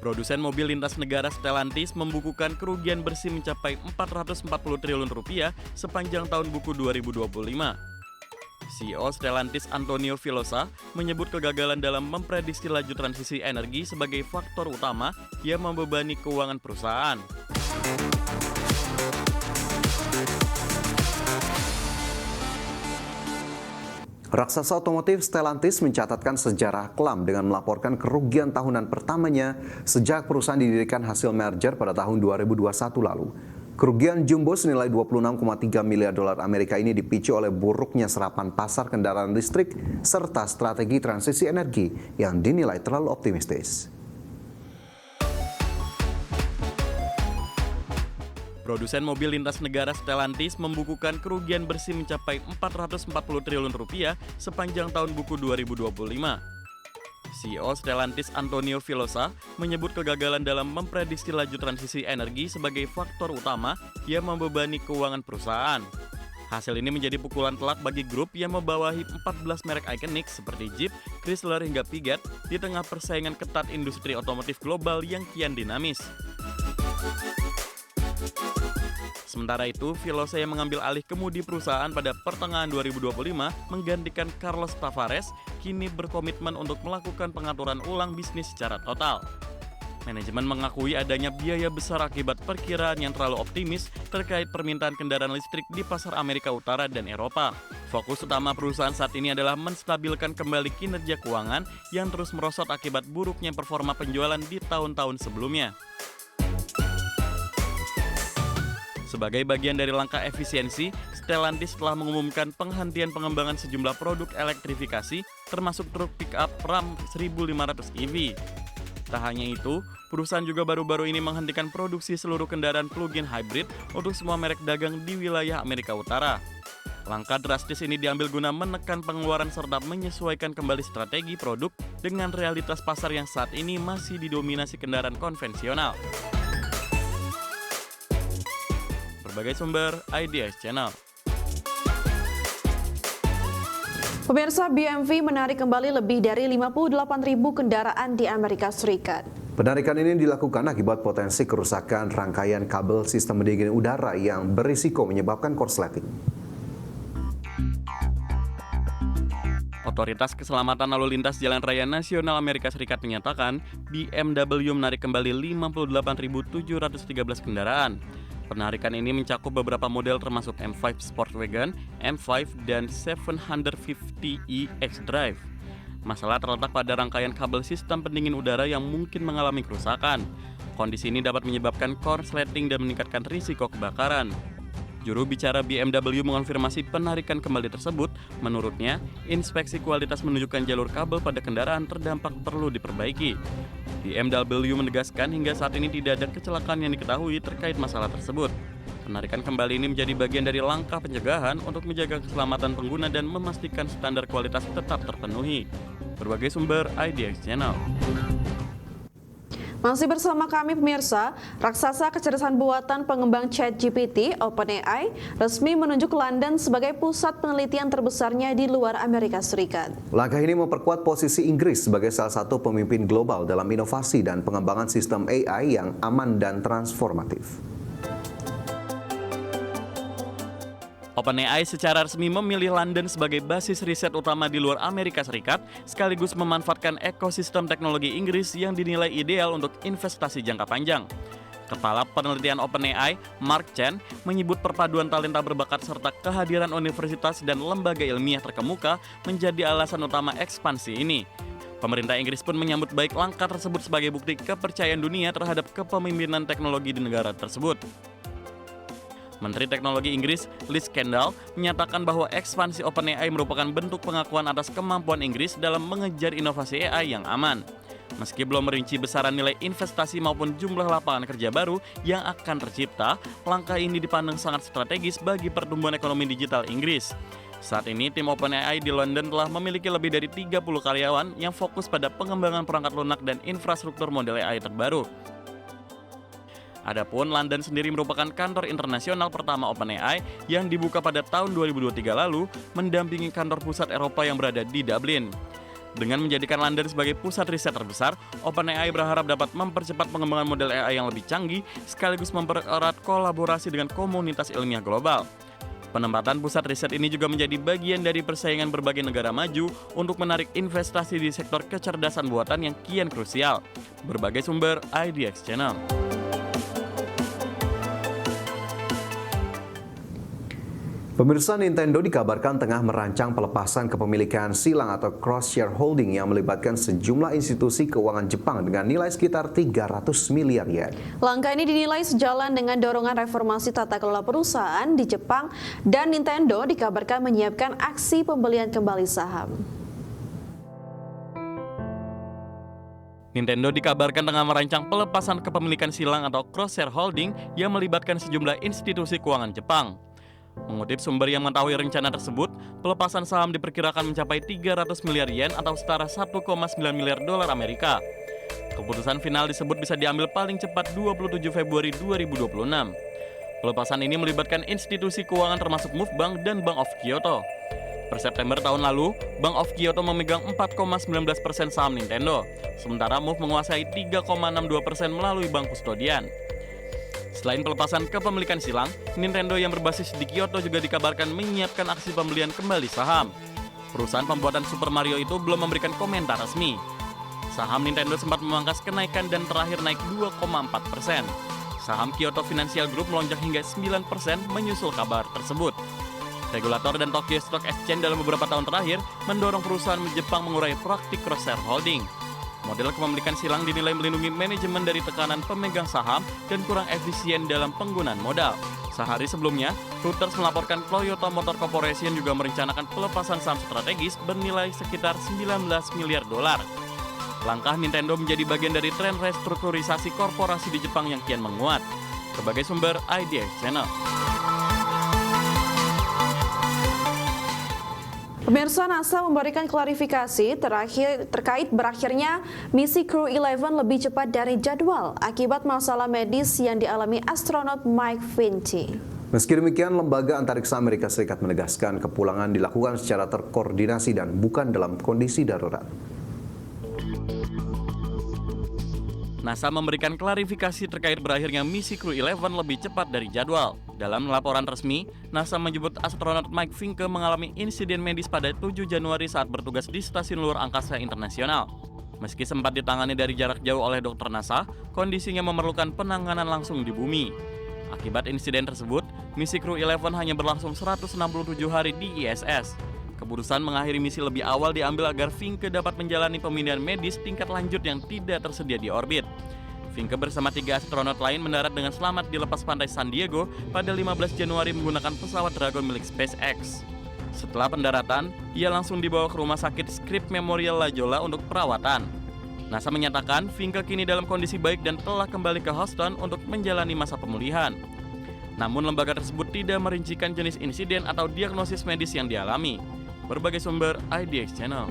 Produsen mobil lintas negara Stellantis membukukan kerugian bersih mencapai 440 triliun rupiah sepanjang tahun buku 2025. CEO Stellantis Antonio Filosa menyebut kegagalan dalam memprediksi laju transisi energi sebagai faktor utama yang membebani keuangan perusahaan. Raksasa otomotif Stellantis mencatatkan sejarah kelam dengan melaporkan kerugian tahunan pertamanya sejak perusahaan didirikan hasil merger pada tahun 2021 lalu. Kerugian jumbo senilai 26,3 miliar dolar Amerika ini dipicu oleh buruknya serapan pasar kendaraan listrik serta strategi transisi energi yang dinilai terlalu optimistis. Produsen mobil lintas negara Stellantis membukukan kerugian bersih mencapai 440 triliun rupiah sepanjang tahun buku 2025. CEO Stellantis Antonio Filosa menyebut kegagalan dalam memprediksi laju transisi energi sebagai faktor utama yang membebani keuangan perusahaan. Hasil ini menjadi pukulan telak bagi grup yang membawahi 14 merek ikonik seperti Jeep, Chrysler hingga Fiat di tengah persaingan ketat industri otomotif global yang kian dinamis. Sementara itu, Filosa yang mengambil alih kemudi perusahaan pada pertengahan 2025 menggantikan Carlos Tavares kini berkomitmen untuk melakukan pengaturan ulang bisnis secara total. Manajemen mengakui adanya biaya besar akibat perkiraan yang terlalu optimis terkait permintaan kendaraan listrik di pasar Amerika Utara dan Eropa. Fokus utama perusahaan saat ini adalah menstabilkan kembali kinerja keuangan yang terus merosot akibat buruknya performa penjualan di tahun-tahun sebelumnya. Sebagai bagian dari langkah efisiensi, Stellantis telah mengumumkan penghentian pengembangan sejumlah produk elektrifikasi, termasuk truk pick-up Ram 1500 EV. Tak hanya itu, perusahaan juga baru-baru ini menghentikan produksi seluruh kendaraan plug-in hybrid untuk semua merek dagang di wilayah Amerika Utara. Langkah drastis ini diambil guna menekan pengeluaran serta menyesuaikan kembali strategi produk dengan realitas pasar yang saat ini masih didominasi kendaraan konvensional. Berbagai sumber, IDX Channel. Pemirsa, BMW menarik kembali lebih dari 58.000 kendaraan di Amerika Serikat. Penarikan ini dilakukan akibat potensi kerusakan rangkaian kabel sistem pendingin udara yang berisiko menyebabkan korsleting. Otoritas Keselamatan Lalu Lintas Jalan Raya Nasional Amerika Serikat menyatakan BMW menarik kembali 58.713 kendaraan. Penarikan ini mencakup beberapa model termasuk M5 Sportwagon, M5, dan 750e X-Drive. Masalah terletak pada rangkaian kabel sistem pendingin udara yang mungkin mengalami kerusakan. Kondisi ini dapat menyebabkan korsleting dan meningkatkan risiko kebakaran. Juru bicara BMW mengonfirmasi penarikan kembali tersebut. Menurutnya, inspeksi kualitas menunjukkan jalur kabel pada kendaraan terdampak perlu diperbaiki. BMW menegaskan hingga saat ini tidak ada kecelakaan yang diketahui terkait masalah tersebut. Penarikan kembali ini menjadi bagian dari langkah pencegahan untuk menjaga keselamatan pengguna dan memastikan standar kualitas tetap terpenuhi. Berbagai sumber, IDX Channel. Masih bersama kami pemirsa, raksasa kecerdasan buatan pengembang ChatGPT, OpenAI, resmi menunjuk London sebagai pusat penelitian terbesarnya di luar Amerika Serikat. Langkah ini memperkuat posisi Inggris sebagai salah satu pemimpin global dalam inovasi dan pengembangan sistem AI yang aman dan transformatif. OpenAI secara resmi memilih London sebagai basis riset utama di luar Amerika Serikat, sekaligus memanfaatkan ekosistem teknologi Inggris yang dinilai ideal untuk investasi jangka panjang. Kepala Penelitian OpenAI, Mark Chen, menyebut perpaduan talenta berbakat serta kehadiran universitas dan lembaga ilmiah terkemuka menjadi alasan utama ekspansi ini. Pemerintah Inggris pun menyambut baik langkah tersebut sebagai bukti kepercayaan dunia terhadap kepemimpinan teknologi di negara tersebut. Menteri Teknologi Inggris, Liz Kendall, menyatakan bahwa ekspansi OpenAI merupakan bentuk pengakuan atas kemampuan Inggris dalam mengejar inovasi AI yang aman. Meski belum merinci besaran nilai investasi maupun jumlah lapangan kerja baru yang akan tercipta, langkah ini dipandang sangat strategis bagi pertumbuhan ekonomi digital Inggris. Saat ini, tim OpenAI di London telah memiliki lebih dari 30 karyawan yang fokus pada pengembangan perangkat lunak dan infrastruktur model AI terbaru. Adapun London sendiri merupakan kantor internasional pertama OpenAI yang dibuka pada tahun 2023 lalu, mendampingi kantor pusat Eropa yang berada di Dublin. Dengan menjadikan London sebagai pusat riset terbesar, OpenAI berharap dapat mempercepat pengembangan model AI yang lebih canggih sekaligus mempererat kolaborasi dengan komunitas ilmiah global. Penempatan pusat riset ini juga menjadi bagian dari persaingan berbagai negara maju untuk menarik investasi di sektor kecerdasan buatan yang kian krusial. Berbagai sumber IDX Channel. Pemirsa, Nintendo dikabarkan tengah merancang pelepasan kepemilikan silang atau cross-shareholding yang melibatkan sejumlah institusi keuangan Jepang dengan nilai sekitar 300 miliar yen. Langkah ini dinilai sejalan dengan dorongan reformasi tata kelola perusahaan di Jepang dan Nintendo dikabarkan menyiapkan aksi pembelian kembali saham. Nintendo dikabarkan tengah merancang pelepasan kepemilikan silang atau cross-shareholding yang melibatkan sejumlah institusi keuangan Jepang. Mengutip sumber yang mengetahui rencana tersebut, pelepasan saham diperkirakan mencapai 300 miliar yen atau setara 1,9 miliar dolar Amerika. Keputusan final disebut bisa diambil paling cepat 27 Februari 2026. Pelepasan ini melibatkan institusi keuangan termasuk Move Bank dan Bank of Kyoto. Per September tahun lalu, Bank of Kyoto memegang 4,19% saham Nintendo, sementara Move menguasai 3,62% melalui bank kustodian. Selain pelepasan kepemilikan silang, Nintendo yang berbasis di Kyoto juga dikabarkan menyiapkan aksi pembelian kembali saham. Perusahaan pembuatan Super Mario itu belum memberikan komentar resmi. Saham Nintendo sempat memangkas kenaikan dan terakhir naik 2,4%. Saham Kyoto Financial Group melonjak hingga 9% menyusul kabar tersebut. Regulator dan Tokyo Stock Exchange dalam beberapa tahun terakhir mendorong perusahaan Jepang mengurai praktik cross-shareholding. Model kepemilikan silang dinilai melindungi manajemen dari tekanan pemegang saham dan kurang efisien dalam penggunaan modal. Sehari sebelumnya, Reuters melaporkan Toyota Motor Corporation juga merencanakan pelepasan saham strategis bernilai sekitar 19 miliar dolar. Langkah Nintendo menjadi bagian dari tren restrukturisasi korporasi di Jepang yang kian menguat. Berbagai sumber IDX Channel. Pemirsa, NASA memberikan klarifikasi terkait berakhirnya misi Crew 11 lebih cepat dari jadwal akibat masalah medis yang dialami astronot Mike Finchy. Meski demikian, Lembaga Antariksa Amerika Serikat menegaskan kepulangan dilakukan secara terkoordinasi dan bukan dalam kondisi darurat. NASA memberikan klarifikasi terkait berakhirnya misi Crew 11 lebih cepat dari jadwal. Dalam laporan resmi, NASA menyebut astronot Mike Fincke mengalami insiden medis pada 7 Januari saat bertugas di Stasiun Luar Angkasa Internasional. Meski sempat ditangani dari jarak jauh oleh dokter NASA, kondisinya memerlukan penanganan langsung di bumi. Akibat insiden tersebut, misi Crew 11 hanya berlangsung 167 hari di ISS. Keputusan mengakhiri misi lebih awal diambil agar Fincke dapat menjalani pemindahan medis tingkat lanjut yang tidak tersedia di orbit. Fincke bersama 3 astronot lain mendarat dengan selamat di lepas pantai San Diego pada 15 Januari menggunakan pesawat Dragon milik SpaceX. Setelah pendaratan, ia langsung dibawa ke rumah sakit Scripps Memorial La Jolla untuk perawatan. NASA menyatakan Fincke kini dalam kondisi baik dan telah kembali ke Houston untuk menjalani masa pemulihan. Namun lembaga tersebut tidak merincikan jenis insiden atau diagnosis medis yang dialami. Berbagai sumber IDX Channel.